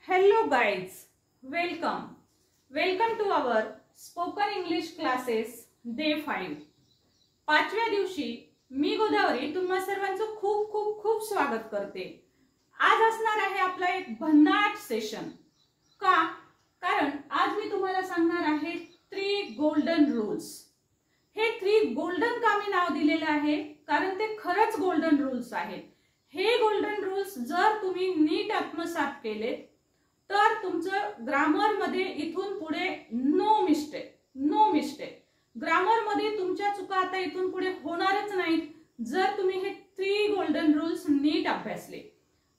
Hello guys, welcome to our spoken English classes day 5. पाचव्या दिवशी मी गोदावरी तुम्हा सर्वांचं खूप खूप खूप स्वागत करते. आज असणार आहे आपला एक भन्नाट सेशन. कारण आज मी तुम्हाला सांगणार आहे 3 गोल्डन रूल्स. हे 3 गोल्डन का मी नाव दिलेलं आहे कारण ते खरंच गोल्डन रूल्स आहेत. हे गोल्डन रूल्स जर तुम्ही नीट आत्मसात केले तर तुमचं ग्रामर मध्ये इथून पुढे नो मिस्टेक. ग्रामर मध्ये तुमच्या चुका आता इथून पुढे होणारच नाहीत जर तुम्ही हे 3 गोल्डन रूल्स नीट अभ्यासले.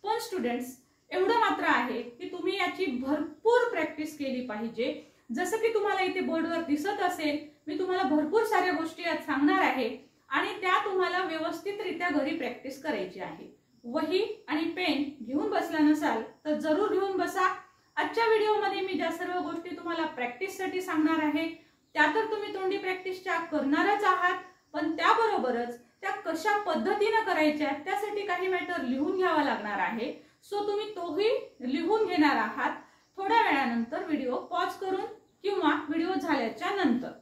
पण स्टुडंट्स, एवढं मात्र आहे की तुम्ही याची भरपूर प्रॅक्टिस केली पाहिजे. जसं की तुम्हाला इथे बोर्डवर दिसत असेल, मी तुम्हाला भरपूर साऱ्या गोष्टी आज सांगणार आहे आणि त्या तुम्हाला व्यवस्थितरित्या घरी प्रॅक्टिस करायची आहे. वही आणि पेन घेऊन बसला नसाल तर जरूर घेऊन बसा. आजच्या व्हिडिओमध्ये मी ज्या सर्व गोष्टी तुम्हाला प्रॅक्टिससाठी सांगणार आहे त्या तर तुम्ही तोंडी प्रॅक्टिसच्या करणारच आहात, पण त्याबरोबरच त्या कशा पद्धतीने करायच्या त्यासाठी काही मॅटर लिहून घ्यावा लागणार आहे. सो तुम्ही तोही लिहून घेणार आहात थोड्या वेळानंतर व्हिडिओ पॉज करून किंवा व्हिडिओ झाल्याच्या नंतर.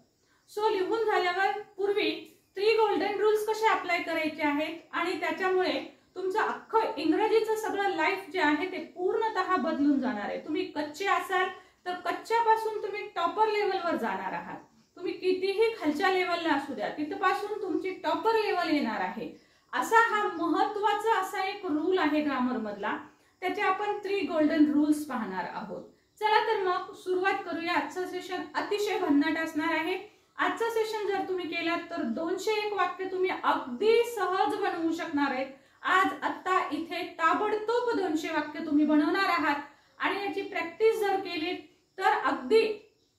सो लिहून झाल्यावर पूर्वी 3 गोल्डन रूल्स कसे अप्लाय करायचे आहेत आणि त्याच्यामुळे तुमचं अख्खं इंग्रजीचं सगळं लाईफ जे आहे ते पूर्णतः बदलून जाणार आहे. तुम्ही कच्चे असाल तर कच्च्यापासून तुम्ही टॉपर लेवलवर जाणार आहात. तुम्ही कितीही खालच्या लेवलला असू द्या तिथपासून तुमची टॉपर लेवल येणार आहे. असा हा महत्त्वाचा असा एक रूल आहे ग्रामर मधला. त्याचे आपण 3 गोल्डन रूल्स पाहणार आहोत. चला तर मग सुरुवात करूया. आजचं सेशन अतिशय भन्नाट असणार आहे. आजचं सेशन जर तुम्ही केलात तर 201 वाक्य तुम्ही अगदी सहज बनवू शकणार आहेत. आज आता इथे ताबडतोब 200 वाक्य तुम्ही बनवणार आहात आणि याची प्रॅक्टिस जर केली तर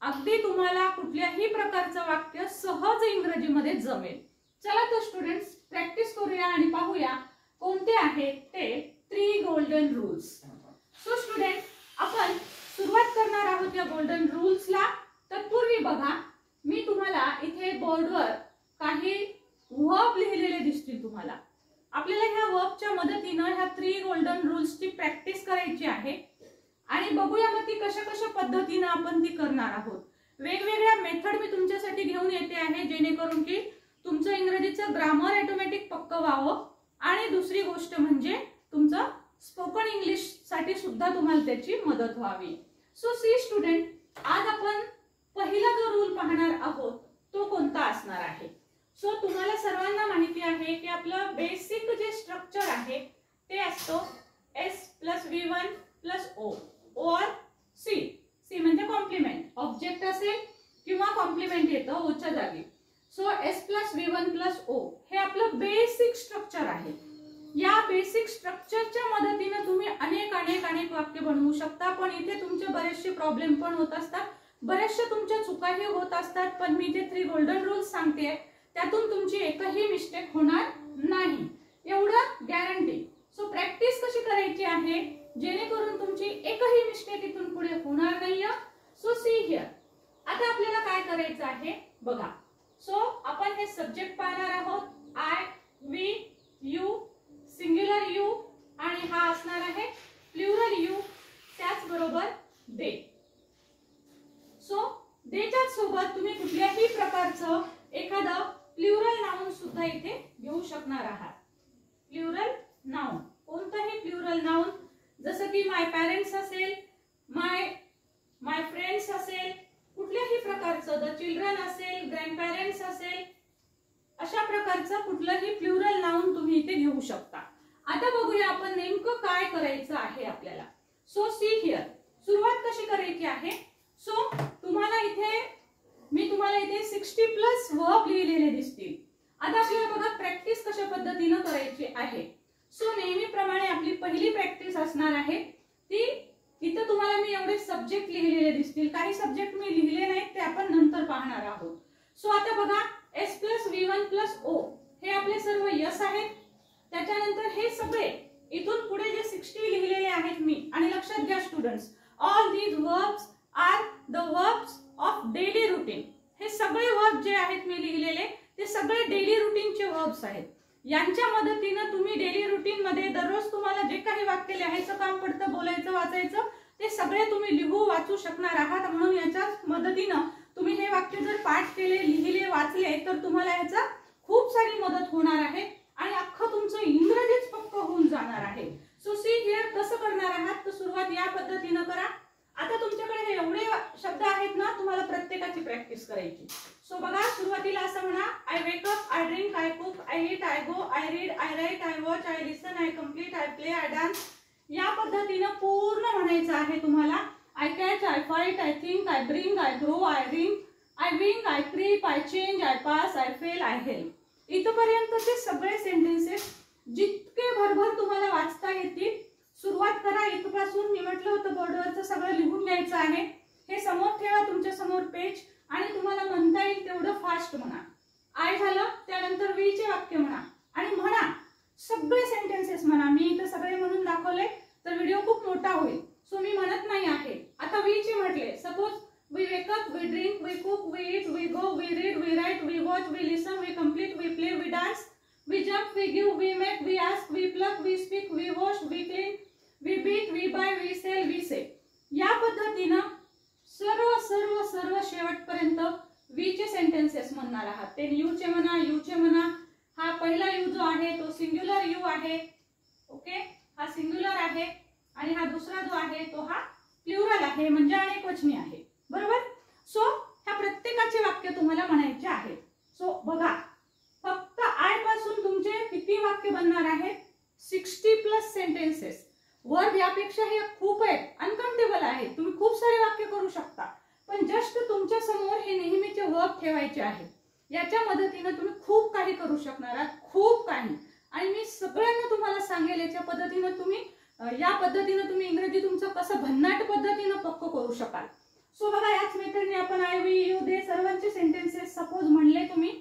अगदी तुम्हाला कुठल्याही प्रकारचं वाक्य सहज इंग्रजीमध्ये जमेल. चला तर स्टुडंट्स प्रॅक्टिस करूया आणि पाहूया कोणते आहेत ते 3 गोल्डन रूल्स. सो स्टुडंट, आपण सुरुवात करणार आहोत या गोल्डन रूल्सला. तर पूर्वी बघा, मी तुम्हाला इथे बोर्डवर काही वर्ब लिहिलेले दिसतील तुम्हाला. आपल्याला ह्या वर्बच्या मदतीने ह्या 3 गोल्डन रूल्सची प्रॅक्टिस करायची आहे आणि बघूया मग ती कशा पद्धतीने आपण ती करणार आहोत. वेगवेगळ्या मेथड मी तुमच्यासाठी घेऊन येते आहे जेणेकरून की तुमचं इंग्रजीचं ग्रामर ऑटोमॅटिक पक्क व्हावं आणि दुसरी गोष्ट म्हणजे तुमचं स्पोकन इंग्लिश साठी सुद्धा तुम्हाला त्याची मदत व्हावी. सो सी स्टुडंट, आज आपण पहिला जो रूल पाहणार आहोत तो कोणता असणार आहे. सो तुम्हाला सर्वांना माहिती आहे की आपलं बेसिक जे स्ट्रक्चर आहे ते असतो S + V1 + O और C म्हणजे कॉम्प्लिमेंट. ऑब्जेक्ट असेल किंवा कॉम्प्लिमेंट येतं ओच्या जागी. सो S + V1 + O हे आपलं बेसिक स्ट्रक्चर आहे. या बेसिक स्ट्रक्चरच्या मदतीने तुम्ही अनेक वाक्य बनवू शकता. पण इथे तुमचे बरेचसे प्रॉब्लेम पण होत असतात, बरेचशा तुमच्या चुकाही होत असतात. पण मी जे 3 गोल्डन रूल्स सांगते त्यातून तुमची एकही मिस्टेक होणार नाही, एवढं गॅरंटी. सो प्रॅक्टिस कशी करायची आहे जेणेकरून तुमची एकही मिस्टेक इथून पुढे होणार नाही. सो सी हिअर, आता आपल्याला काय करायचं आहे बघा. सो आपण हे सब्जेक्ट पाहणार आहोत. I, we, you, singular you आणि हा असणार आहे प्लुरल यू, त्याचबरोबर दे. सो देच्या सोबत तुम्ही कुठल्याही प्रकारचं एखादं प्लुरल नाउन सुद्धा इथे घेऊ शकणार आहात. प्लुरल नाउन, कोणताही प्लुरल नाउन, जसं की माय पॅरेंट्स असेल, माय फ्रेंड्स असेल, कुठल्याही प्रकारचं द चिल्ड्रन असेल, ग्रँडपॅरेंट्स असेल, अशा प्रकारचं कुठलंही प्लुरल नाउन तुम्ही इथे घेऊ शकता. आता बघूया आपण नेमकं काय करायचं आहे आपल्याला. सो सी हिअर, सुरुवात कशी करायची आहे. सो मी तुम्हाला इथे 60+ वर्ब लिहिलेले दिसतील. आता आपल्याला बघा प्रॅक्टिस कशा पद्धतीने करायची आहे. सो नेहमीप्रमाणे आपली पहिली प्रॅक्टिस असणार आहे ती, इथे तुम्हाला मी एवढे सब्जेक्ट लिहिलेले दिसतील. काही सब्जेक्ट मी लिहिले नाहीत, ते आपण नंतर पाहणार आहोत. सो आता बघा S + V1 + O हे आपले सर्व यस आहेत. त्याच्यानंतर हे सगळे इथून पुढे जे 60 लिहिलेले आहेत मी, आणि लक्षात घ्या students, all these verbs are the verbs of daily routine. हे सगळे वर्ब जे आहेत मी लिहिलेले ते सगळे डेली रुटीनचे वर्ब्स आहेत. यांच्या मदतीने तुम्ही डेली रुटीन मध्ये दररोज तुम्हाला जे काही वाक्य लिहायचं काम पडतं, बोलायचं वाचायचं, ते सगळे तुम्ही लिहू वाचू शकणार आहात। म्हणून याच्या मदतीने तुम्ही हे वाक्य जर पाठ केले, लिहिले, वाचले तर तुम्हाला याचा खूप सारी मदत होणार आहे आणि अख्खं तुमचं इंग्रजीच पक्क होऊन जाणार आहे। सो सी हिअर कसं करणार आहात तर सुरुवात या पद्धतीने करा। आता तुमच्याकडे हे एवढे शब्द आहेत ना, तुम्हाला प्रत्येकाची प्रॅक्टिस करायची। सो बघा, सुरुवातीला असं म्हणा, I wake up, I drink, I cook, I eat, I go, I read, I write, I watch, I listen, I complete, I play, I dance. या पद्धतीने पूर्ण म्हणायचं आहे तुम्हाला। I catch, I fight, I think, I bring, I grow, I ring, I wing, I creep, I change, I pass, I fail, I help. इथपर्यंतचे सगळे sentences जितके भरभर तुम्हाला वाचता येतील सुरुवात करा इथपासून। मी म्हटलं होतं बोर्डवरचं सगळं लिहून घ्यायचं आहे। हे समोर ठेवा तुमच्या समोर पेज आणि तुम्हाला म्हणता येईल तेवढं फास्ट म्हणा। आय झालं, त्यानंतर वी चे वाक्य म्हणा आणि म्हणा, सगळे सेंटेन्सेस म्हणा। मी इथं सगळे म्हणून दाखवले तर व्हिडिओ खूप मोठा होईल, सो मी म्हणत नाही आहे। आता वी चे म्हटले, suppose we wake up, we drink, we cook, we eat, we go, we read, we write, we watch, we listen, we complete, we play, we dance, we jump, we give, we make, we ask, we plug, we speak, we wash, we clean, we beat, we buy, we sell, we say. या पद्धतीने सर्व सर्व सर्व शेवटपर्यंत we चे sentences म्हणणार आहात। ते यू चे म्हणा, यू चे म्हणा। हा पहिला यू जो आहे तो सिंग्युलर यू आहे, ओके, हा सिंग्युलर आहे आणि हा दुसरा जो आहे तो हा प्लुरल आहे, म्हणजे अनेकवचनी आहे, बरोबर। सो ह्या प्रत्येकाचे वाक्य तुम्हाला म्हणायचे आहे। सो बघा, फक्त आय पासून तुमचे किती वाक्य बनणार आहेत? 60+ सेंटेन्सेस। वर्ब यापेक्षा हे खूप आहेत, अनकाउंटेबल आहे। तुम्ही खूप सारे वाक्य करू शकता, पण जस्ट तुमच्या समोर हे नेहमीचे वर्ब ठेवायचे आहे। याच्या मदतीने तुम्ही खूप काही करू शकणार आहात, खूप काही। आणि मी सगळ्यांना तुम्हाला सांगेल याच्या पद्धतीने तुम्ही या पद्धतीने तुम्ही इंग्रजी तुमचं कसं भन्नाट पद्धतीने पक्क करू शकाल। सो बघा, याच मेथडने आपण आय, वी, यू, दे सर्वांचे सेंटेन्सेस सपोज म्हणले तुम्ही।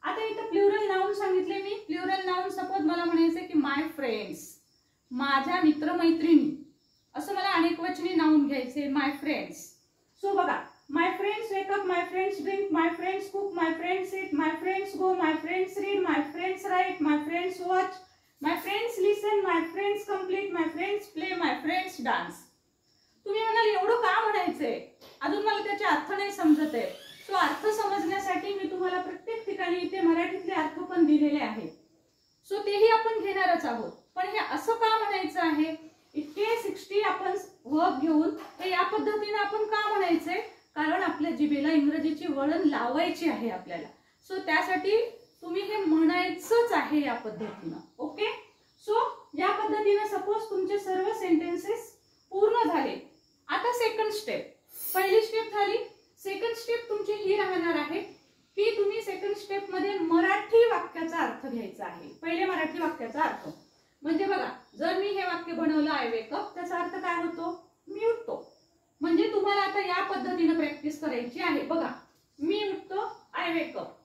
आता इथं प्लुरल नाउन सांगितले मी। प्लुरल नाउन सपोज मला म्हणायचे की माय फ्रेंड्स, माझ्या मित्रमैत्रिणी, असं मला अनेकवचनी नाउन घ्यायचे, माय फ्रेंड्स। सो बघा, माय फ्रेंड्स वेक अप, माय फ्रेंड्स ड्रिंक, माय फ्रेंड्स कुक, माय फ्रेंड्स ईट, माय फ्रेंड्स गो, माय फ्रेंड्स रीड, माय फ्रेंड्स राइट, माय फ्रेंड्स वॉच, माय फ्रेंड्स लिसन, माय फ्रेंड्स कम्प्लीट, माय फ्रेंड्स प्ले, माय फ्रेंड्स डान्स। तुम्ही म्हणाल एवढं का म्हणायचंय, अजून मला त्याचे अर्थ नाही समजत आहे। सो अर्थ समजण्यासाठी मी तुम्हाला प्रत्येक ठिकाणी इथे मराठीतले अर्थ पण दिलेले आहेत, सो तेही आपण घेणारच आहोत। पण हे असं का म्हणायचं आहे, इतके 60 आपण वर्ब घेऊन हे या पद्धतीने आपण का म्हणायचंय, कारण आपल्या जिभेला इंग्रजीची वळण लावायची आहे आपल्याला। सो त्यासाठी तुम्ही हे म्हणायचंच आहे या पद्धतीने, ओके। सो या पद्धतीने सपोज तुमचे सर्व सेंटेन्सेस पूर्ण झाले। आता सेकंड स्टेप, पहिली स्टेप झाली, सेकंड स्टेप तुमची ही राहणार आहे की तुम्ही सेकंड स्टेप मध्ये मराठी वाक्याचा अर्थ घ्यायचा आहे। पहिले मराठी वाक्याचा अर्थ म्हणजे बघा, जर मी हे वाक्य बनवलं आय वेक अप, त्याचा अर्थ काय होतो? मी उठतो। म्हणजे तुम्हाला आता या पद्धतीने प्रॅक्टिस करायची आहे। बघा, मी उठतो, आय वेक अप,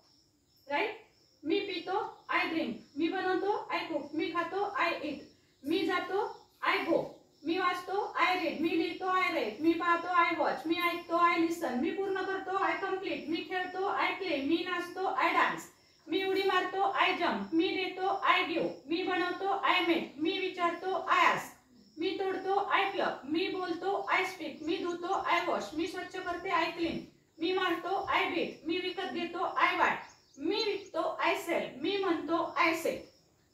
राईट। मी पितो, आय ड्रिंक, मी बनवतो, आय कुक, मी खातो, आय ईट, मी जातो, आय गो, मी वाचतो, आय रीड, मी लिहितो, आय राईट, मी पाहतो, आय वॉच, मी ऐकतो, आय लिसन, मी पूर्ण करतो, आय कम्प्लीट, मी खेळतो, आय प्ले, मी नाचतो, आय डान्स, मी उडी मारतो, आय जम्प, मी देतो, आय गिव, मी बनवतो, आय मेक, मी विचारतो, आय आस्क, मी तोडतो, आय प्लग, मी बोलतो, आय स्पीक, मी धुतो, आय वॉश, मी स्वच्छ करते, आय क्लीन, मी मारतो, आय बीट, मी विकत घेतो, आय बाय, मी विकतो, आय सेल, मी म्हणतो, आय से।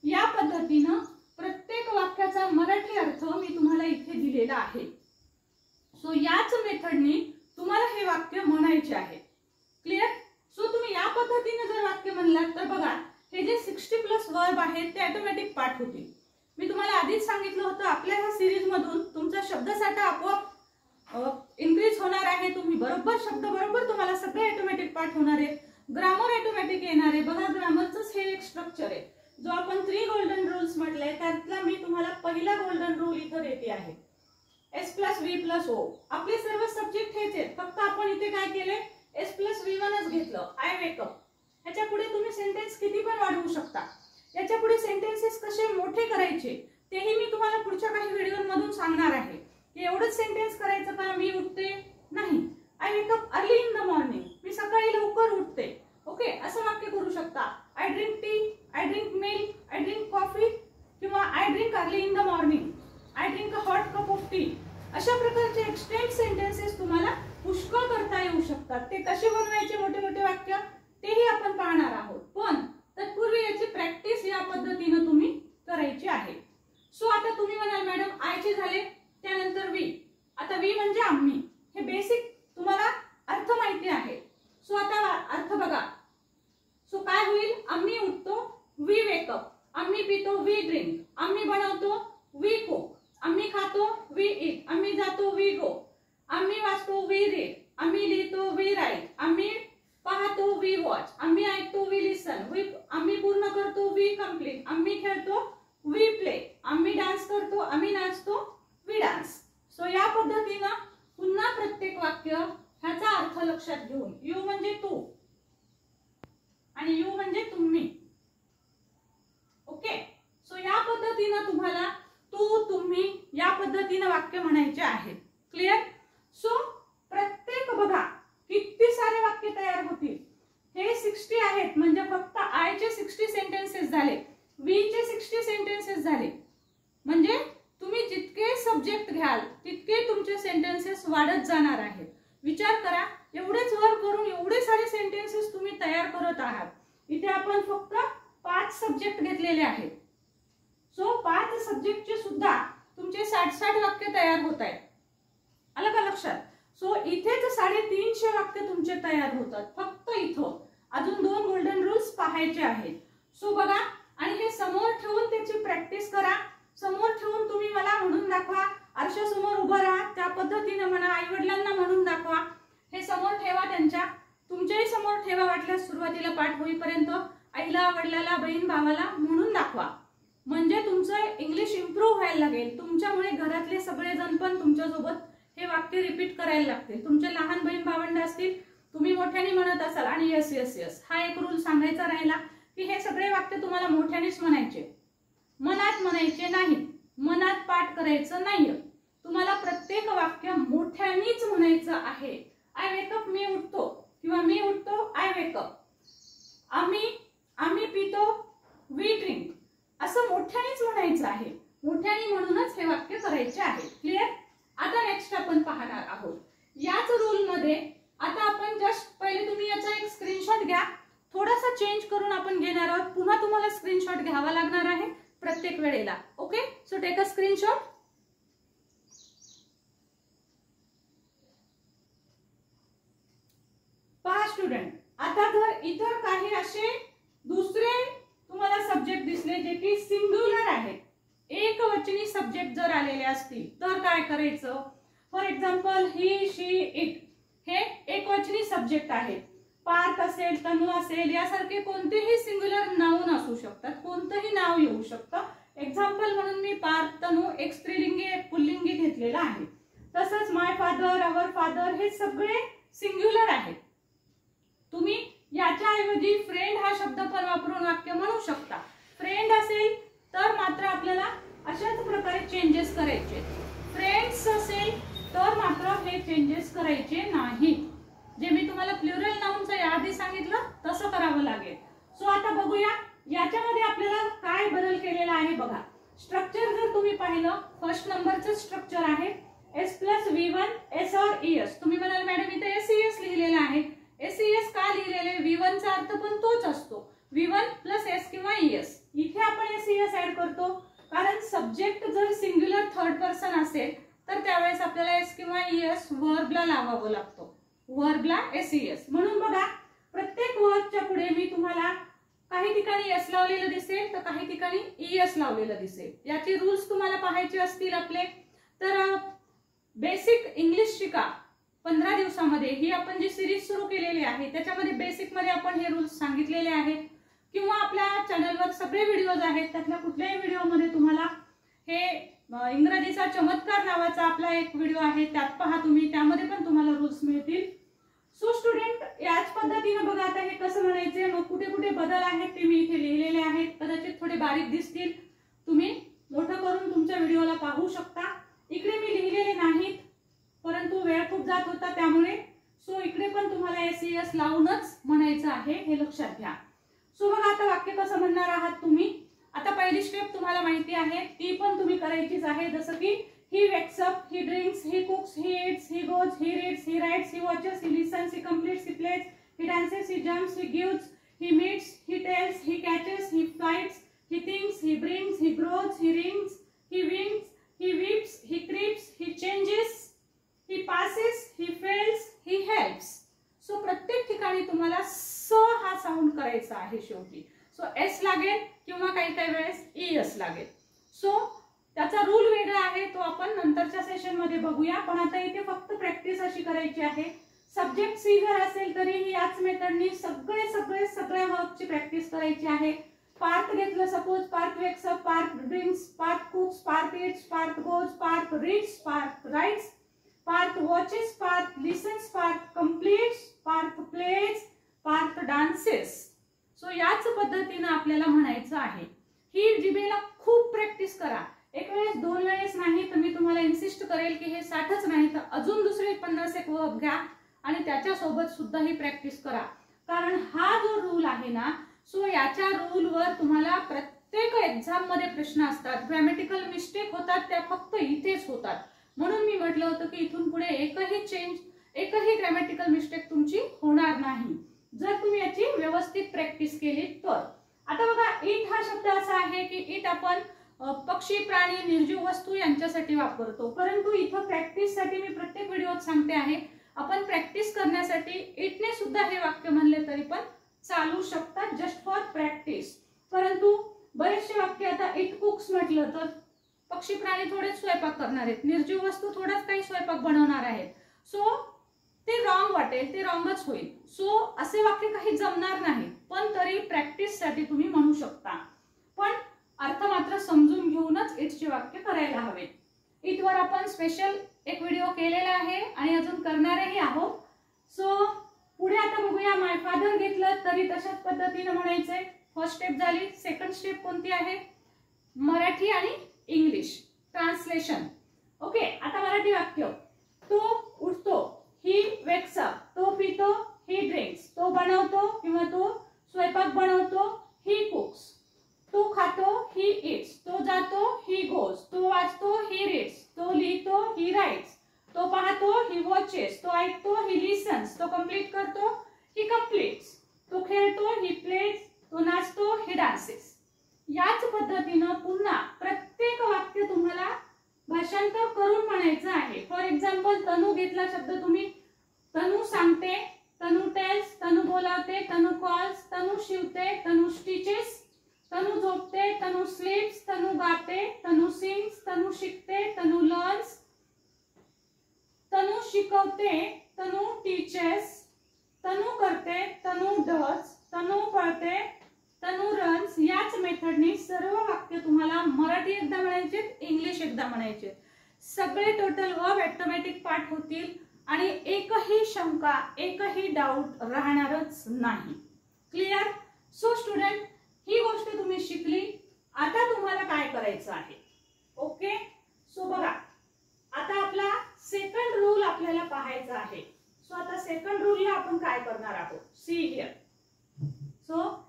या पद्धतीने प्रत्येक वाक्याचा मराठी अर्थ मी तुम्हाला इथे दिलेला आहे। सो याच मेथडनी तुम्हाला हे वाक्य म्हणायचे आहे, क्लिअर। सो तुम्ही या पद्धतीने जर वाक्य म्हणलात तर बघा, हे जे 60+ वर्ब आहेत ते ऑटोमॅटिक पाठ होतील। मी तुम्हाला आधीच सांगितलं होतं, आपल्या ह्या सिरीज मधून तुमचा शब्दसाठा आपोआप इन्क्रीज होणार आहे। तुम्ही बरोबर शब्द बरोबर तुम्हाला सगळे ऑटोमॅटिक पाठ होणार आहे, ग्रामर ऑटोमॅटिक येणार आहे। बघा, ग्रामरचंच हे एक स्ट्रक्चर आहे जो आपण 3 गोल्डन रूल्स म्हटलंय, त्यातला मी तुम्हाला पहिला गोल्डन रूल इथं देते आहे, S+V+O। आपले सर्व सब्जेक्ट हेच आहेत, फक्त आपण इथे काय केले, S+V1च घेतलं, आय वेक अप। ह्याच्या पुढे तुम्ही सेंटेन्स किती पण वाढवू शकता। याच्या पुढे सेंटेन्सेस कसे मोठे करायचे तेही मी तुम्हाला पुढच्या काही व्हिडिओमधून सांगणार आहे की एवढंच सेंटेन्स करायचं का, मी उठते नाही, I wake up early in the morning, मी सकाळी लवकर उठते, ओके, असं वाक्य करू शकता। I drink tea, I drink milk, I drink coffee, किंवा I drink early in the morning, I drink a hot cup of tea. अशा प्रकारचे एक्सटेंड सेंटेन्सेस तुम्हाला पुष्कळ करता येऊ शकतात. ते कसे बनवायचे मोठे मोठे वाक्य तेही आपण पाहणार आहोत, पण तत्पूर्वी याची प्रॅक्टिस या पद्धतीने तुम्ही करायची आहे. सो आता तुम्ही म्हणाल मॅडम आय चे झाले, त्यानंतर वी. आता वी म्हणजे आम्ही, हे बेसिक तुम्हाला अर्थ माहिती आहे. सो आता अर्थ बघा. सो काय होईल, आम्ही उठतो वी वेकअप, आम्ही पितो वी ड्रिंक, आम्ही बनवतो वी कुक, आम्ही खातो वी ईट, आम्ही जातो वी गो, आम्ही वाचतो वी रीड, आम्ही लिहितो वी राईट, आम्ही पाहतो वी वॉच, आम्ही ऐकतो वी लिसन, आम्ही पूर्ण करतो वी कंप्लीट, आम्ही खेळतो वी प्ले, आम्ही डान्स करतो, आम्ही नाचतो वी डान्स. सो या पद्धतीने पुन्हा प्रत्येक वाक्य ह्याचा अर्थ लक्षात घेऊन, यू म्हणजे तू आणि यू म्हणजे तुम्ही. ओके. सो या पद्धतीने तुम्हाला तू तुम्ही या पद्धतीने वाक्य म्हणायचे आहेत. क्लिअर. सो प्रत्येक बघा किती सारे वाक्य तयार होतील. हे 60 आहेत म्हणजे फक्त आय चे 60 सेंटेन्सेस झाले, वी चे 60 सेंटेन्सेस झाले. म्हणजे तुम्ही जितके सब्जेक्ट घ्याल तितके तुमचे सेंटेन्सेस वाढत जाणार आहेत. विचार करा, एवढेच वर्क करून एवढे सारे सेंटेन्सेस तुम्ही तयार करत आहात. इथे आपण फक्त 5 सब्जेक्ट घेतलेले आहेत. सो 5 सब्जेक्टचे सुद्धा तुमचे 60 वाक्य तयार होत आहेत. आलं का लक्षात. सो इथेच 350 वाक्य तुमचे तयार होतात फक्त इथं. अजून 2 गोल्डन रूल्स पाहायचे आहेत. सो बघा आणि हे समोर ठेवून त्याची प्रॅक्टिस करा. समोर ठेवून तुम्ही मला म्हणून दाखवा, आरशासमोर उभं राहा, त्या पद्धतीने म्हणा, आई वडिलांना म्हणून दाखवा. हे समोर ठेवा, त्यांच्या तुमच्याही समोर ठेवा. वाटल्यास सुरुवातीला पाठ होईपर्यंत आईला वडिलाला बहीण भावाला म्हणून दाखवा. म्हणजे तुमचं इंग्लिश इम्प्रूव्ह व्हायला लागेल. तुमच्यामुळे घरातले सगळेजण पण तुमच्यासोबत हे वाक्य रिपीट करायला लागतील. तुमचे लहान बहीण भावंड असतील, तुम्ही मोठ्याने म्हणत असाल आणि यस यस यस हा एक रूल सांगायचा राहिला की हे सगळे वाक्य तुम्हाला मोठ्यानेच म्हणायचे, मनात म्हणायचे नाही, मनात पाठ करायचं नाही. तुम्हाला प्रत्येक वाक्य मोठ्यानेच म्हणायचं आहे. आय वेकअप मी उठतो किंवा मी उठतो आय वेकअप, आम्ही पितो वी ड्रिंक, असं मोठ्यानेच म्हणायचं आहे. मोठ्याने म्हणूनच हे वाक्य करायचे आहे. क्लिअर. आता नेक्स्ट आपण पाहणार आहोत याच रूल मध्ये. आता आपण जस्ट पहिले तुम्ही याचा एक स्क्रीनशॉट घ्या. थोडासा चेंज करून आपण घेणार आहोत. पुन्हा तुम्हाला स्क्रीनशॉट घ्यावा लागणार आहे प्रत्येक वेळेला. Okay. So take a screenshot. पहा स्टुडंट, आता जर इतर काही असे दुसरे तुम्हाला सब्जेक्ट दिसले जे की सिंग्युलर आहेत, एकवचनी सब्जेक्ट जर आलेले असतील तर काय करायचं. For example he she it हे एकवचनी सब्जेक्ट आहेत. पार्थ असेल, तनू असेल, यासारखे कोणतेही सिंग्युलर नाउन असू शकतात, कोणतंही नाव येऊ शकतं. एक्झाम्पल म्हणून मी पार्थ, तनू एक स्त्रीलिंगी एक पुल्लिंगी घेतलेला आहे. तसंच माय फादर, अवर फादर हे सगळे सिंग्युलर आहेत. तुम्ही याच्या ऐवजी फ्रेंड हा शब्द पण वापरून वाक्य म्हणू शकता. फ्रेंड असेल तर मात्र आपल्याला अशाच प्रकारे चेंजेस करायचे. फ्रेंड्स असेल तर मात्र हे चेंजेस करायचे नाही. जे मी तुम्हाला प्लुरल नाउनचं याआधी सांगितलं तसं करावं लागेल. सो आता बघूया याच्यामध्ये आपल्याला काय बदल केलेला आहे. बघा स्ट्रक्चर जर तुम्ही पाहिलं, फर्स्ट नंबरचं स्ट्रक्चर आहे एस प्लस V1 एस और ES. तुम्ही म्हणाल मॅडम इथे SES लिहिलेलं आहे. SES का लिहिलेले, V1 चा अर्थ पण तोच असतो, V1 प्लस S किंवा ES. इथे आपण SES ऍड करतो कारण सब्जेक्ट जर सिंग्युलर थर्ड पर्सन असेल तर त्यावेळेस आपल्याला S किंवा ES वर्बला लावावं लागतो, वर्बला SES. म्हणून बघा प्रत्येक वर्बच्या पुढे मी तुम्हाला काही ठिकाणी S लावलेलं दिसेल तर काही ठिकाणी ES लावलेलं दिसेल. याचे रूल्स तुम्हाला पाहायचे असतील आपले तर बेसिक इंग्लिश शिका 15 दिवसामध्ये ही आपण जी सिरीज सुरू केलेली आहे त्याच्यामध्ये बेसिक मध्ये आपण हे रूल्स सांगितलेले आहेत. किंवा आपल्या चॅनलवर सगळे व्हिडिओज आहेत, त्यातल्या कुठल्याही व्हिडिओमध्ये तुम्हाला हे इंग्रजीचा चमत्कार नावाचा आपला एक व्हिडिओ आहे, त्यात पहा तुम्ही, त्यामध्ये पण तुम्हाला रूल्स मिळतील. सो स्टुडंट याच पद्धतीने बघा आता हे कसं म्हणायचे, मग कुठे कुठे बदल आहेत ते मी इथे लिहिलेले आहेत. कदाचित थोडे बारीक दिसतील, तुम्ही मोठं करून तुमच्या व्हिडिओला पाहू शकता. इकडे मी लिहिलेले नाहीत परंतु वेळ खूप जात होता त्यामुळे. सो इकडे पण तुम्हाला SES लावूनच म्हणायचं आहे, हे लक्षात घ्या. सो बघा आता वाक्य कसं म्हणणार आहात तुम्ही. आता पहिली स्टेप तुम्हाला माहिती आहे ती पण तुम्ही करायचीच आहे. जसं की he wakes up, he drinks, he cooks, he eats, he goes, he reads, he writes, he watches, he listens, he completes, he plays, he dances, he jumps, he gives, he meets, he tells, he catches, he fights, he thinks, he brings, he grows, he rings, he wins, he weeps, he creeps, he changes, he passes, he fails, he helps. So प्रत्येक ठिकाणी तुम्हाला स हा sound करायचा आहे शेवटी. So S लागेल किंवा काही काही वेळेस एस लागेल. सो त्याचा रूल वेगळा आहे, तो आपण नंतरच्या सेशन मध्ये बघूया. पण आता इथे फक्त प्रॅक्टिस अशी करायची आहे. सब्जेक्ट सी जर असेल तरीही याच मेथडनी सगळ्या वर्बची प्रॅक्टिस करायची आहे. पार्क घेतलं suppose, park wakes up, park drinks, park cooks, park eats, park goes, park reads, park writes, park watches, park listens, park completes, park plays, park dances. So याच पद्धतीने आपल्याला म्हणायचं आहे. ही जिभेला खूप प्रॅक्टिस करा. एक वेळेस दोन वेळेस नाही तर मी तुम्हाला इन्सिस्ट करेल की हे 60च नाही तर अजून दुसरे 50 एक वर्ब घ्या आणि त्याच्या सोबत सुद्धा ही प्रॅक्टिस करा. कारण हा जो रूल आहे ना, सो याच्या रूल वर तुम्हाला प्रत्येक एक्झाम मध्ये प्रश्न असतात. ग्रॅमॅटिकल मिस्टेक होतात त्या फक्त इथेच होतात. म्हणून मी म्हटलं होतं की इथून पुढे एकही ग्रॅमॅटिकल मिस्टेक तुमची होणार नाही जर तुम्ही याची व्यवस्थित प्रॅक्टिस केली तर. आता बघा, इट हा शब्द असा आहे की इट आपण पक्षी, प्राणी, निर्जीव वस्तू यांच्यासाठी वापरतो. परंतु इथं प्रॅक्टिस साठी मी प्रत्येक व्हिडिओत सांगते आहे, आपण प्रॅक्टिस करण्यासाठी इटने सुद्धा हे वाक्य म्हणले तरी पण चालू शकतात, जस्ट फॉर प्रॅक्टिस. परंतु बरेचसे वाक्य आता इट कुक्स म्हटलं तर पक्षी प्राणी थोडेच स्वयंपाक करणार आहेत, निर्जीव वस्तू थोडाच काही स्वयंपाक बनवणार आहेत. सो ते रॉंग वाटेल, ते रॉंगच होईल. सो असे वाक्य काही जमणार नाही, पण तरी प्रॅक्टिस साठी तुम्ही म्हणू शकता. पण अर्थ मात्र समजून घेऊनच इटचे वाक्य करायला हवे. इटवर आपण स्पेशल एक व्हिडिओ केलेला आहे आणि अजून करणारही आहोत. सो पुढे आता बघूया. माय फादर घेतलं तरी तशाच पद्धतीने म्हणायचंय. फर्स्ट स्टेप झाली. सेकंड स्टेप कोणती आहे? मराठी आणि इंग्लिश ट्रान्सलेशन. ओके, आता मराठी वाक्य. तो उठतो, ही वेक्स अप. तो पितो, ही ड्रिंक्स. तो बनवतो किंवा तो स्वयंपाक बनवतो, ही कुक्स. तो खातो, ही इट्स. तो जातो, ही गोज. तो वाचतो, ही रीड्स. तो लिहितो, ही राइट्स. तो पाहतो, ही वॉचेस. तो ऐकतो, ही लिसन्स. तो कंप्लीट करतो, ही कंप्लीट्स. तो खेळतो, ही प्लेज. तो नाचतो, ही डान्सेस. याच पद्धतीने पुन्हा प्रत्येक वाक्य तुम्हाला भाषांतर करून म्हणायचं आहे. फॉर एक्झाम्पल, तनू घेतला शब्द तुम्ही. तनू सांगते, तनू टेल्स, तनू बोलावते, तनू कॉल्स, तनू शिवते, तनू स्टिचेस, तनू झोपते, तनू स्लीप्स, तनू गाते, तनू सिंग्स, तनू शिकते, तनू लर्न्स, तनू शिकवते, तनू टीचर्स, तनू करते, तनू डज, तनू पळते, तनू रन्स. याच मेथडनी सर्व वाक्य तुम्हाला मराठी एकदा म्हणायचे, इंग्लिश एकदा म्हणायचे. सगळे टोटल वर्ब ऑटोमॅटिक पाठ होतील आणि एकही शंका, एकही डाऊट राहणारच नाही. क्लिअर? सो स्टुडंट, ही गोष्ट तुम्ही शिकली. आता तुम्हाला काय करायचं आहे? ओके, सो बघा, आता आपला सेकंड रूल आपल्याला पाहायचा आहे. सो आता सेकंड रूलला आपण काय करणार आहोत? See here. सो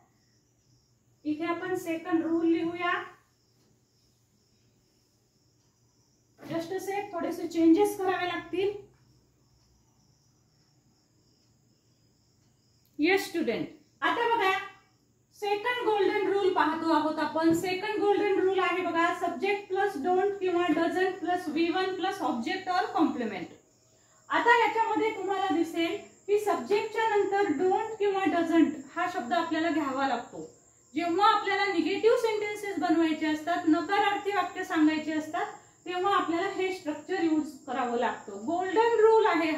इथे आपण सेकंड रूल लिहूया. जस्ट असे थोडेसे चेंजेस करावे लागतील. येस स्टुडंट, आता बघा, सेकंड गोल्डन रूल पाहतो आहोत आपण. सेकंड गोल्डन रूल आहे बघा, सब्जेक्ट प्लस डोंट किंवा doesn't plus V1 plus object और कॉम्प्लिमेंट. आता याच्यामध्ये तुम्हाला दिसेल की सब्जेक्टच्या नंतर डोंट किंवा डझंट हा शब्द आपल्याला घ्यावा लागतो. जेव्हा आपल्याला निगेटिव्ह सेंटेन्सेस बनवायचे असतात, नकारार्थी वाक्य सांगायचे असतात, तेव्हा आपल्याला हे स्ट्रक्चर यूज करावं लागतं. गोल्डन रूल आहे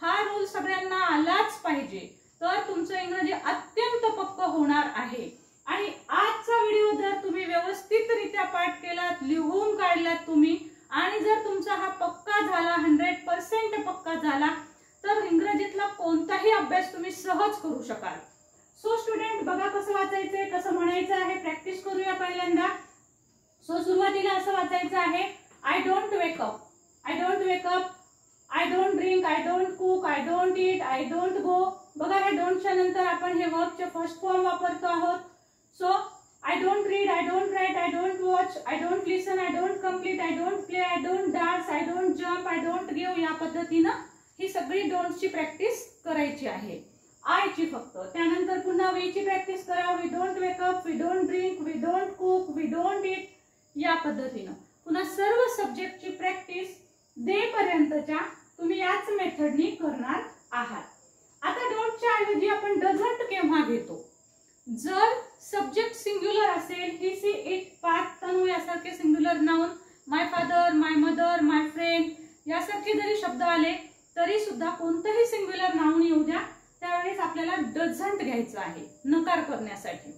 हा रूल सगळ्यांना आलाच पाहिजे, तर तुमचं इंग्रजी अत्यंत पक्क होणार आहे. आणि आजचा व्हिडिओ जर तुम्ही व्यवस्थितरित्या पाठ केलात, लिहून काढलात तुम्ही, आणि जर तुमचा हा पक्का झाला, 100% पक्का झाला, तर इंग्रजीतला कोणताही अभ्यास तुम्ही सहज करू शकाल. सो स्टुडंट, बघा कसं वाचायचंय, कसं म्हणायचं आहे, प्रॅक्टिस करूया पहिल्यांदा. सो सुरुवातीला असं वाचायचं आहे, I don't wake up, I don't wake up, I don't drink, I don't cook, I don't eat, I don't go. बघा, हे डोंटच्या नंतर आपण हे वर्बचे फर्स्ट फॉर्म वापरतो आहोत. So I don't read, I don't write, I don't watch, I don't listen, I don't complete, I don't play, I don't dance, I don't jump, I don't give या पद्धतीनं ही सगळी डोंट ची practice करायची आहे. I ची फक्त. त्यानंतर पुन्हा वी ची प्रॅक्टिस करा. We don't wake up, we don't drink, we don't cook, we don't eat या पद्धतीनं. पुन्हा सर्व सब्जेक्टची प्रॅक्टिस दे पर्यंतच्या तुम्ही याच मेथडनी करणार आहात. आता डोंटच्या ऐवजी आपण डझंट केव्हा घेतो? जर सब्जेक्ट सिंग्युलर असेल, ही सी इट पाथ तनु यासारखे सिंग्युलर नाउन, माय फादर, माय मदर, माय फ्रेंड यासारखे जरी शब्द आले तरी सुद्धा कोणतेही सिंग्युलर नाउन येऊ द्या, त्यावेळेस आपल्याला डझंट घ्यायचं आहे नकार करण्यासाठी.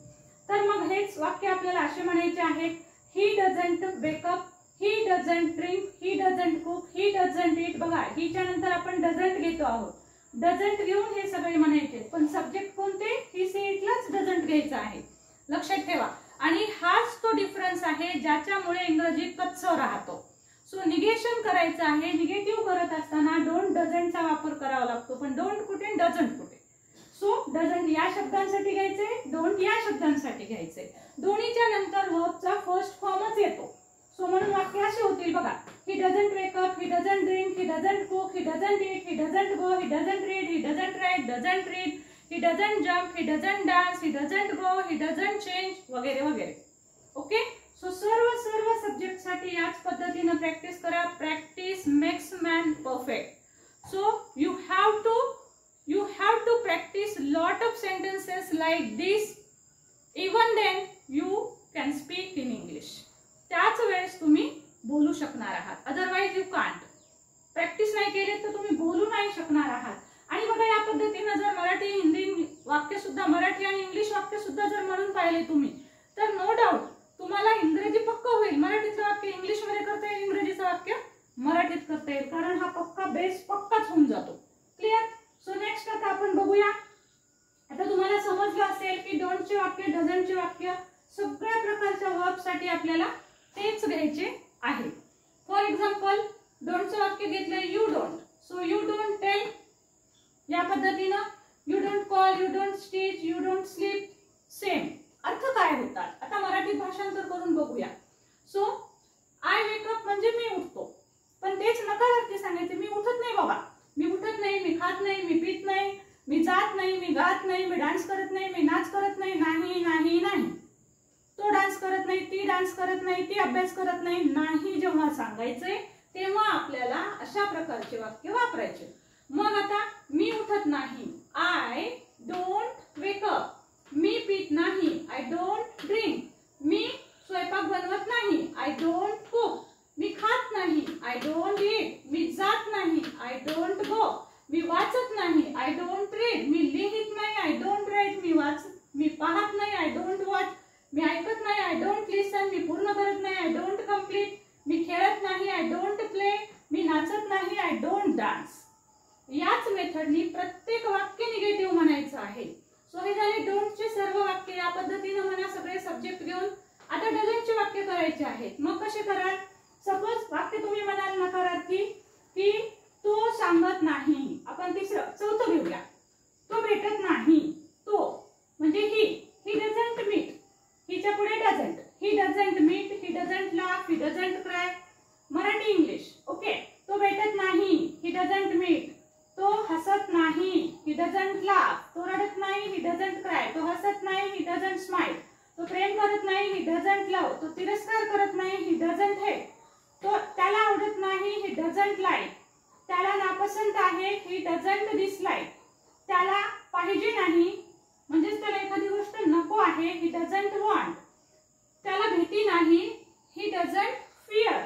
तर मग हेच वाक्य आपल्याला असे म्हणायचे आहेत. He doesn't wake up, he doesn't drink, he doesn't cook, he doesn't eat. बघा हिच्या नंतर आपण डझंट घेतो आहोत. डझंट घेऊन हे सगळे म्हणायचे, पण सब्जेक्ट कोणते? ही सी इटलाच डझंट घ्यायचं आहे, लक्षात ठेवा. आणि हाच तो डिफरन्स आहे ज्याच्यामुळे इंग्रजी कच्चं राहतो. सो निगेशन करायचं आहे. निगेटिव्ह करत असताना डोंट डझंटचा वापर करावा लागतो, पण डोंट कुठे डझंट कुठे. सो डझंट या शब्दांसाठी घ्यायचे, डोंट या शब्दांसाठी घ्यायचे. दोन्हीच्या नंतर वर्बचा फर्स्ट फॉर्मच येतो. सो म्हणून वाक्य असे होतील बघा. ही doesn't wake up, he doesn't drink, he doesn't cook, he doesn't eat, he doesn't go, he doesn't read, he doesn't right, doesn't read, he doesn't jump, he doesn't dance, he doesn't go, he doesn't change वगैरे वगैरे. Okay. So सर्व subject साठी याच पद्धतीने practice करा. Practice makes man perfect. So you have to practice lot of sentences like this. Even then you can speak in English. त्याच वेळेस तुम्ही बोलू शकणार आहात. Otherwise you can't. प्रॅक्टिस नाही केली तर तुम्ही बोलू नाही शकणार आहात. आणि बघा या पद्धतीने जर मराठी हिंदी वाक्य सुद्धा, मराठी आणि इंग्लिश वाक्य सुद्धा जर म्हणून पाहिले तुम्ही, तर नो डाऊट तुम्हाला इंग्रजी पक्क होईल. मराठीचं वाक्य इंग्लिश मध्ये करता येईल, इंग्रजीचं वाक्य मराठीत करता येईल, कारण हा पक्का बेस पक्काच होऊन जातो. क्लिअर. सो नेक्स्ट आता आपण बघूया. आता तुम्हाला समजलं असेल की डोंटचे वाक्य, डझंटचे वाक्य सगळ्या प्रकारच्या वर्ब साठी आपल्याला तेच घ्यायचे आहे. फॉर एक्झाम्पल डोंटचं वाक्य घेतलं you don't. So you don't tell या पद्धतीनं. You don't call, you don't stitch, you don't sleep. Same अर्थ काय होतात आता मराठी भाषांतर करून बघूया. सो आय वेक अप म्हणजे मी उठतो, पण तेच नकारार्थी सांगायचे. मी उठत नाही बाबा, मी उठत नाही, मी खात नाही, मी पित नाही, मी जात नाही, मी गात नाही, मी डान्स करत नाही, मी नाच करत नाही, नाही नाही नाही. तो डान्स करत नाही, ती डान्स करत नाही, ती अभ्यास करत नाही, नाही जेव्हा सांगायचे तेव्हा आपल्याला अशा प्रकारचे वाक्य वापरायचे. मग आता मी उठत नाही, आय डोंट वेक अप. मी पित नाही, आय डोंट ड्रिंक. मी स्वयंपाक बनवत नाही, आय डोंट कुक. मी खात नाही, आय डोंट ईट. मी जात नाही, आय डोंट गो. मी वाचत नाही, आय डोंट रीड. मी लिहित नाही, आय डोंट राईट. मी पाहत नाही, आय डोंट वॉच. मी ऐकत नाही, आय डोंट लिसन. मी पूर्ण करत नाही, आय डोंट कम्प्लीट. मी खेळत नाही, आय डोंट प्ले. मी नाचत नाही, आय डोंट डान्स. याच मेथडनी प्रत्येक वाक्य निगेटिव्ह म्हणायचं आहे. सो हे झाले डोंटचे सर्व वाक्य. या पद्धतीने म्हणा सगळे सब्जेक्ट घेऊन. आता डझंटचे वाक्य करायचे आहेत. मग कसे कराल? सपोज वाक्य तुम्ही म्हणाल नकारार्थी की तो सांगत नाही. आपण तिसरं चौथं घेऊया. तो भेटत नाही. तो म्हणजे ही डझंट मीट. हिच्या पुढे doesn't. He doesn't meet, he doesn't laugh, he doesn't cry. Marathi English. Okay. तो भेटत नाही, ही डझंट मीट. तो हसत नाही, ही डझंट लाफ. तो रडत नाही, ही डझंट क्राय. तो हसत नाही, ही डझंट स्माइल. तो प्रेम करत नाही, ही डझंट लव. तो तिरस्कार करत नाही, ही डझंट हेट. तो त्याला आवडत नाही, ही डझंट लाईक. त्याला नापसंत आहे, ही डझंट डिसलाईक. त्याला पाहिजे नाही म्हणजेच त्याला एखादी गोष्ट नको आहे, ही डझंट वॉन्ट. त्याला भीती नाही, ही डझंट फिअर.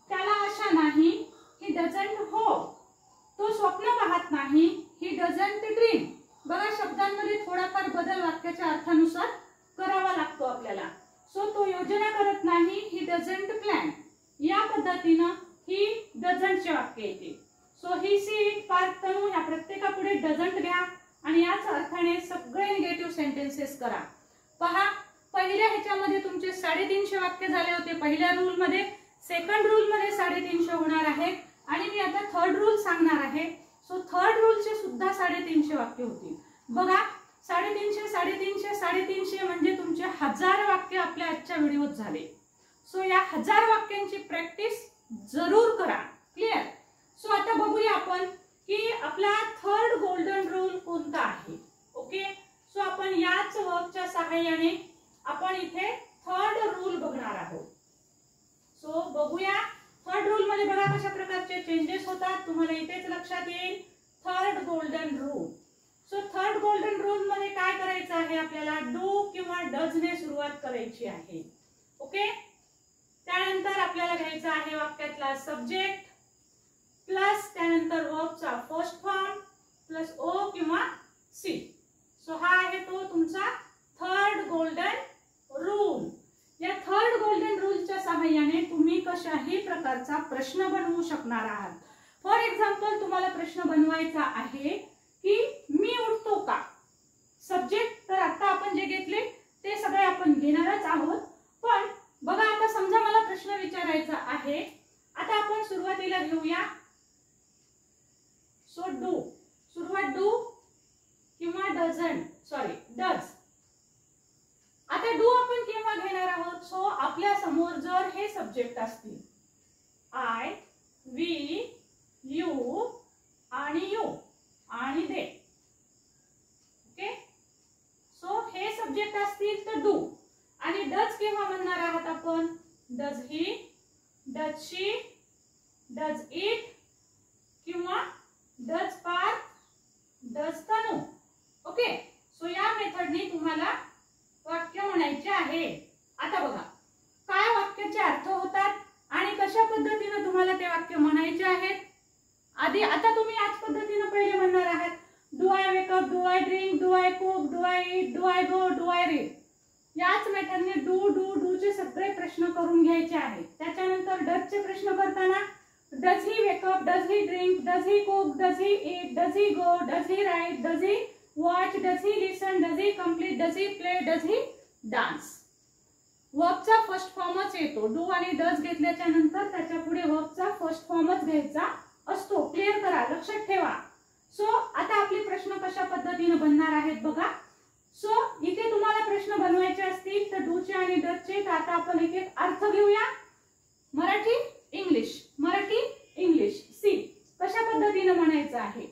त्याला आशा नाही, ही डझंट होप. तो स्वप्न पाहत नाही, ही डझंट ड्रीम. बघा शब्दांमध्ये थोडाफार बदल वाक्याच्या अर्थानुसार करावा लागतो आपल्याला. सो तो योजना करत नाही, ही डझंट प्लॅन. या पद्धतीनं ही डझंटचे वाक्य येते. So he she it Parth Tanu या प्रत्येकापुढे डझंट घ्या आणि याच अर्थाने सगळे निगेटिव्ह सेंटेन्सेस करा. पहा पहिल्या ह्याच्यामध्ये तुमचे 350 वाक्य झाले होते पहिल्या रूल मध्ये. सेकंड रूल मध्ये 350 होणार आहे आणि मी आता थर्ड रूल सांगणार आहे. सो थर्ड रूलचे सुद्धा 350 वाक्य होतील. बघा 350 350 350 म्हणजे तुमचे 1000 वाक्य आपल्या आजच्या व्हिडिओत झाले. सो या 1000 वाक्यांची प्रॅक्टिस जरूर करा. क्लिअर. सो आता बघूया आपण की आपला थर्ड गोल्डन रूल कोणता आहे. ओके. सो आपण याच वर्कच्या सहाय्याने आपण इथे थर्ड रूल बघणार आहोत. सो बघूया थर्ड रूल मध्ये बघा कशा प्रकारचे चेंजेस होतात तुम्हाला इथेच लक्षात येईल. Third golden rule. So third golden rule मध्ये काय करायचं आहे आपल्याला डू किंवा डजने सुरुवात करायची आहे. ओके. त्यानंतर आपल्याला घ्यायचा आहे वाक्यातला सब्जेक्ट प्लस त्यानंतर वर्बचा फर्स्ट फॉर्म प्लस ओ किंवा सी. सो हा आहे तो तुमचा थर्ड गोल्डन रूल. या थर्ड गोल्डन रूलच्या सहाय्याने तुम्ही कशाही प्रकारचा प्रश्न बनवू शकणार आहात. फॉर एक्झाम्पल तुम्हाला प्रश्न बनवायचा आहे की मी उठतो का. सब्जेक्ट तर आता आपण जे घेतले ते सगळे आपण घेणारच आहोत. पण बघा आता समजा मला प्रश्न विचारायचा आहे. आता आपण सुरुवातीला घेऊया. So do. सुरुवात डू किंवा डझंट सॉरी डज. आता डू आपण केव्हा घेणार आहोत. सो आपल्या समोर जर हे सब्जेक्ट असतील आय वी यू आणि यू आणि दे. ओके. सो हे सब्जेक्ट असतील तर डू. आणि डज केव्हा म्हणणार आहात आपण. Does he does she does it किंवा does Parth does Tanu. Okay. So या मेथडने तुम्हाला वाक्य म्हणायचे आहे. आता बघा काय वाक्याचे अर्थ होतात आणि कशा पद्धतीने तुम्हाला ते वाक्य म्हणायचे आहेत. आधी आता तुम्ही याच पद्धतीने पहिले म्हणणार आहात do I wake up do I drink do I cook do I eat do I go do I read. याच मेथडने डू डू डू चे सगळे प्रश्न करून घ्यायचे आहेत. त्याच्यानंतर डज चे प्रश्न करताना does he wake up does he drink does he cook does he eat does he go does he write does he watch does he listen does he complete does he play does he dance. वर्बचा first फॉर्मच येतो. Do आणि does घेतल्याच्या नंतर त्याच्या पुढे वर्बचा first फॉर्मच घ्यायचा असतो. क्लिअर करा. लक्षात ठेवा. सो आता आपले प्रश्न कशा पद्धतीने बनणार आहेत बघा. सो इथे तुम्हाला प्रश्न बनवायचे असतील तर डूचे आणि डजचे. तर आता आपण एक एक अर्थ घेऊया. Marathi English Marathi English. See कशा पद्धतीने म्हणायचं आहे.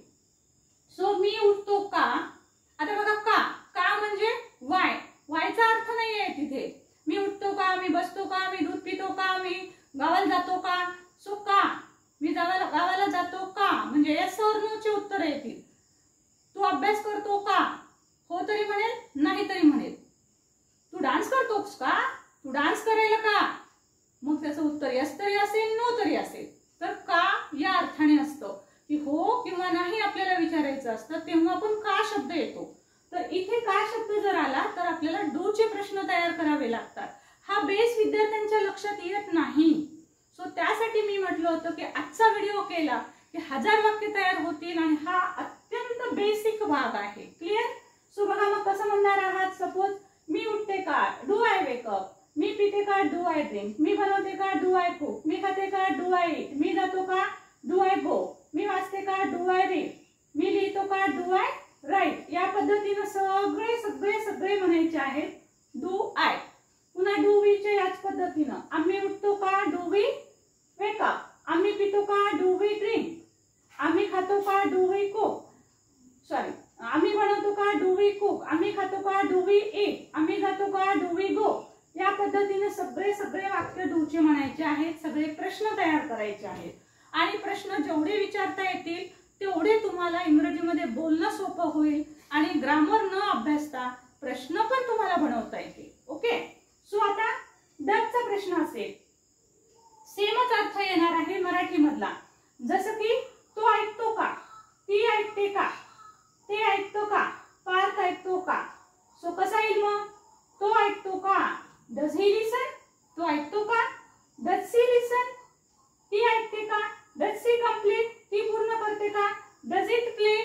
सो मी उठतो का. आता बघा का का म्हणजे वाय. वायचा अर्थ नाही आहे तिथे. मी उठतो का मी बसतो का मी दूध पितो का मी गावाला जातो का. सो का मी गावाला जातो का म्हणजे येस और नो चे उत्तर येतील. तू अभ्यास करतो का. हो तरी म्हणेल नाही तरी म्हणेल. तू डान्स करतोस का तू डान्स करायला का. मग त्याचं उत्तर यस तरी असेल नो तरी असेल. तर का या अर्थाने असतं की हो किंवा नाही आपल्याला विचारायचं असतं तेव्हा आपण का शब्द येतो. तर इथे का शब्द जर आला तर आपल्याला डू चे प्रश्न तयार करावे लागतात. हा बेस विद्यार्थ्यांच्या लक्षात येत नाही. सो त्यासाठी मी म्हटलं होतं की आजचा व्हिडिओ केला की 1000 वाक्य तयार होतील आणि हा अत्यंत बेसिक भाग आहे. क्लिअर. सो बघा मग कसं म्हणणार आहात. सपोज मी उठते का डू आय वेक अप. मी पिते का डू आय ड्रिंक. मी बनवते का डू आय कुक. मी खाते का डू आय ईट. मी जातो का डू आय गो. मी वाचते का डू आय रीड. मी लिहितो का डू आय राईट. या पद्धतीने सगळे सगळे सगळे म्हणायचे आहेत डू आय. पुन्हा डू वी चे याच पद्धतीनं. आम्ही उठतो का डू वी वेक अप. आम्ही पितो का डू वी ड्रिंक. आम्ही खातो का डू वी कुक सॉरी आम्ही बनवतो का डू वी कुक. आम्ही खातो का डू वी ईट. आम्ही जातो का डू वी गो. या पद्धतीने सगळे सगळे वाक्य डूचे म्हणायचे आहेत. सगळे प्रश्न तयार करायचे आहेत. आणि प्रश्न जेवढे विचारता येतील तेवढे तुम्हाला इंग्रजीमध्ये बोलणं सोपं होईल आणि ग्रामर न अभ्यासता प्रश्न पण तुम्हाला बनवता येतील. ओके. सो आता डजचा प्रश्न असेल. सेमच अर्थ येणार आहे मराठी मधला. जसं की तो ऐकतो का ती ऐकते का ते ऐकतो का पार्थ ऐकतो का. सो कसा येईल मग. तो ऐकतो का डज ही लिसन. तो ऐकतो का डज सी लिसन. ती ऐकते का डज सी कंप्लीट. ती पूर्ण करते का डज इट प्ले.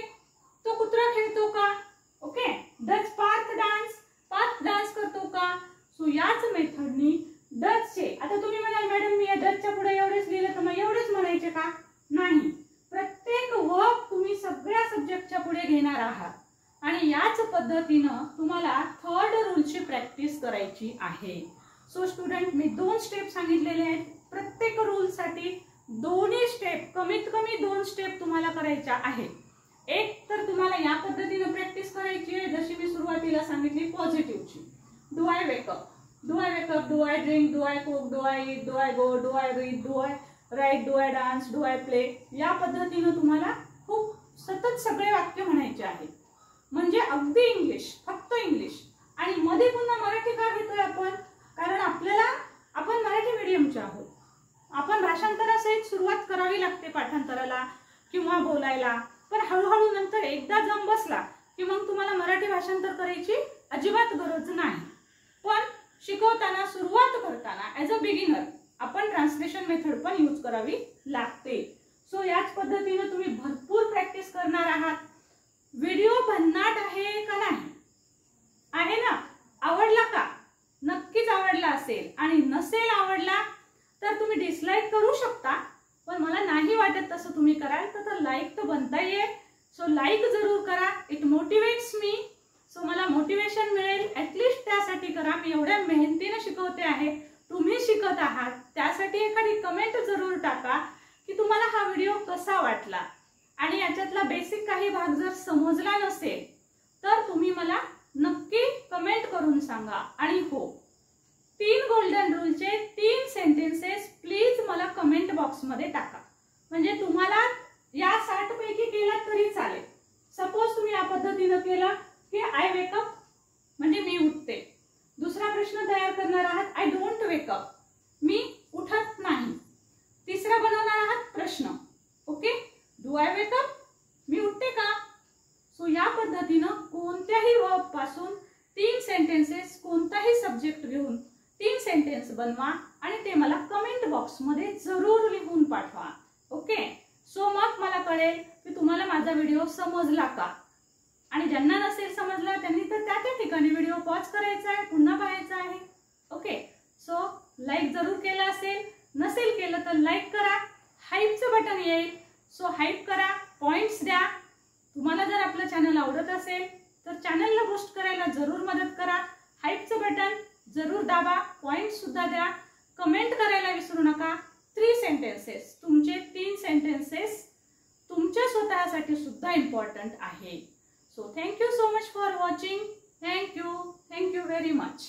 तो कुत्रा खेळतो का. Okay. Does Parth dance. Parth dance करतो का. सो याच मेथडनी डजचे आता तुम्ही पद्धतीनं तुम्हाला थर्ड रूलची प्रॅक्टिस करायची आहे. सो स्टुडंट, मी 2 स्टेप सांगितलेले आहेत. प्रत्येक रूलसाठी दोन्ही स्टेप, कमीत कमी 2 स्टेप तुम्हाला करायच्या आहेत. एक तर तुम्हाला या पद्धतीनं प्रॅक्टिस करायची आहे, जशी मी सुरुवातीला सांगितली पॉझिटिव्हची. Do I wake up, do I wake up, do I drink, do I cook, do I eat, do I go, do I read, do I write, do I dance, do I play. या पद्धतीनं तुम्हाला खूप सतत सगळे वाक्य म्हणायचे आहेत. म्हणजे अगदी इंग्लिश, फक्त इंग्लिश. आणि मध्ये पुन्हा मराठी का घेतोय आपण? कारण आपण मराठी मीडियमचे आहोत. आपण भाषांतरासहित सुरुवात करावी लागते पाठांतराला किंवा बोलायला. पण हळूहळू नंतर एकदा जम बसला की मग तुम्हाला मराठी भाषांतर करायची अजिबात गरज नाही. पण शिकवताना, सुरुवात करताना ॲज अ बिगिनर आपण ट्रान्सलेशन मेथड पण यूज करावी लागते. सो याच पद्धतीने तुम्ही भरपूर प्रॅक्टिस करणार आहात. व्हिडिओ भन्नाट आहे का नाही? आहे ना? आवडला का? नक्कीच आवडला असेल. आणि नसेल आवडला तर तुम्ही डिसलाईक करू शकता, पण मला नाही वाटत तसं तुम्ही कराल तर लाईक तर बनता येईल. सो लाईक जरूर करा. It motivates me. सो मला मोटिवेशन मिळेल. ॲटलिस्ट त्यासाठी करा. मी एवढ्या मेहनतीने शिकवते आहे, तुम्ही शिकत आहात, त्यासाठी एखादी कमेंट जरूर टाका की तुम्हाला हा व्हिडिओ कसा वाटला. आणि याच्यातला बेसिक काही भाग जर समजला नसेल तर तुम्ही मला नक्की कमेंट करून सांगा. आणि हो, 3 गोल्डन रूलचे 3 सेंटेन्सेस प्लीज मला कमेंट बॉक्समध्ये टाका. म्हणजे तुम्हाला या 60 पैकी केला तरी चालेल. सपोज तुम्ही या पद्धतीनं केलं की आय वेकअप म्हणजे मी उठते. दुसरा प्रश्न तयार करणार आहात, आय डोंट वेकअप, मी उठत नाही. तिसरा बनवणार आहात प्रश्न, ओके, डू आय वेकअप, मी उठते का. सो या पद्धतीनं कोणत्याही वर्ब पासून 3 सेंटेन्सेस, कोणताही सब्जेक्ट घेऊन 3 सेंटेन्स बनवा आणि ते मला कमेंट बॉक्समध्ये जरूर लिहून पाठवा. ओके. सो मग मला कळेल की तुम्हाला माझा व्हिडिओ समजला का. आणि ज्यांना नसेल समजला त्यांनी तर त्या ठिकाणी व्हिडिओ पॉज करायचा आहे, पुन्हा पाहायचा आहे. ओके. सो लाईक जरूर केलं असेल, नसेल केलं तर लाईक करा. हाईपचं बटन येईल, सो हाईप करा, पॉइंट्स द्या. तुम्हाला जर आपलं चॅनल आवडत असेल तर चॅनलला बूस्ट करायला जरूर मदत करा. हाईपचं बटन जरूर दाबा, पॉइंट्स सुद्धा द्या. कमेंट करायला विसरू नका. 3 सेंटेन्सेस, तुमचे 3 सेंटेन्सेस तुमच्या स्वतःसाठी सुद्धा इम्पॉर्टंट आहे. So thank you so much for watching. Thank you very much.